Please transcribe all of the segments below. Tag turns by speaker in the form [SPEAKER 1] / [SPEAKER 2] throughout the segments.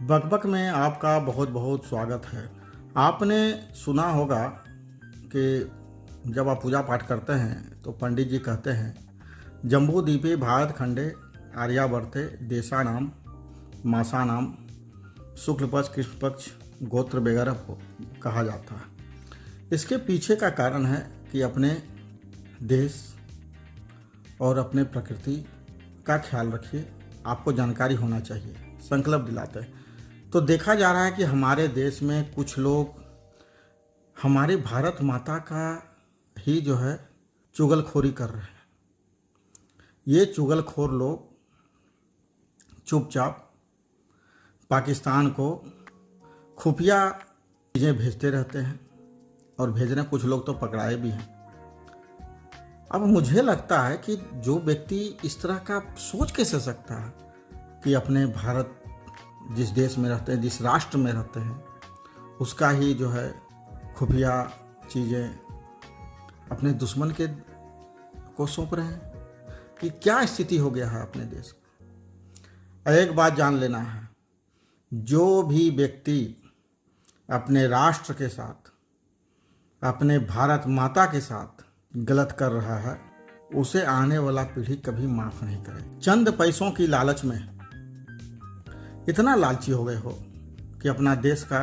[SPEAKER 1] बकबक में आपका बहुत बहुत स्वागत है। आपने सुना होगा कि जब आप पूजा पाठ करते हैं तो पंडित जी कहते हैं जम्बू द्वीपे भारत खंडे आर्यावर्ते देशानाम मासानाम शुक्ल पक्ष कृष्ण पक्ष गोत्र वगैरह को कहा जाता है। इसके पीछे का कारण है कि अपने देश और अपने प्रकृति का ख्याल रखिए, आपको जानकारी होना चाहिए, संकल्प दिलाते हैं। तो देखा जा रहा है कि हमारे देश में कुछ लोग हमारे भारत माता का ही जो है चुगलखोरी कर रहे हैं। ये चुगलखोर लोग चुपचाप पाकिस्तान को खुफिया चीज़ें भेजते रहते हैं और भेज रहे हैं, कुछ लोग तो पकड़ाए भी हैं। अब मुझे लगता है कि जो व्यक्ति इस तरह का सोच कैसे सकता है कि अपने भारत जिस देश में रहते हैं, जिस राष्ट्र में रहते हैं, उसका ही जो है खुफिया चीज़ें अपने दुश्मन के को सौंप रहे हैं। कि क्या स्थिति हो गया है अपने देश का। एक बात जान लेना है, जो भी व्यक्ति अपने राष्ट्र के साथ, अपने भारत माता के साथ गलत कर रहा है, उसे आने वाला पीढ़ी कभी माफ नहीं करे। चंद पैसों की लालच में इतना लालची हो गए हो कि अपना देश का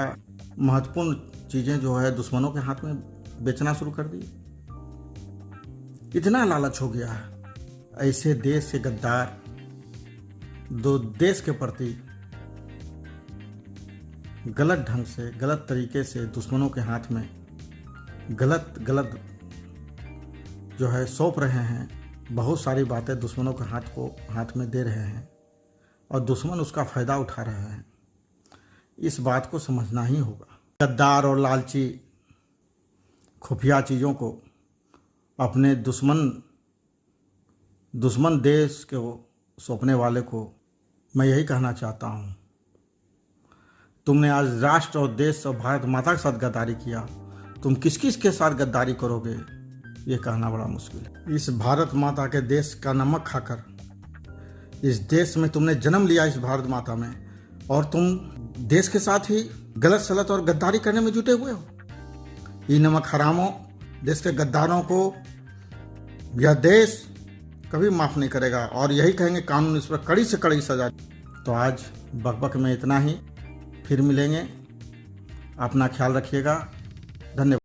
[SPEAKER 1] महत्वपूर्ण चीजें जो है दुश्मनों के हाथ में बेचना शुरू कर दी। इतना लालच हो गया है। ऐसे देश के गद्दार दो देश के प्रति गलत ढंग से, गलत तरीके से दुश्मनों के हाथ में गलत जो है सौंप रहे हैं। बहुत सारी बातें दुश्मनों के हाथ में दे रहे हैं और दुश्मन उसका फायदा उठा रहे हैं। इस बात को समझना ही होगा। गद्दार और लालची खुफिया चीज़ों को अपने दुश्मन देश को सौंपने वाले को मैं यही कहना चाहता हूँ, तुमने आज राष्ट्र और देश और भारत माता के साथ गद्दारी किया, तुम किस किस के साथ गद्दारी करोगे ये कहना बड़ा मुश्किल है। इस भारत माता के देश का नमक खाकर, इस देश में तुमने जन्म लिया, इस भारत माता में, और तुम देश के साथ ही गलत सलत और गद्दारी करने में जुटे हुए हो। ये नमक हरामों, देश के गद्दारों को यह देश कभी माफ नहीं करेगा और यही कहेंगे कानून इस पर कड़ी से कड़ी सजा। तो आज बकबक में इतना ही, फिर मिलेंगे। अपना ख्याल रखिएगा। धन्यवाद।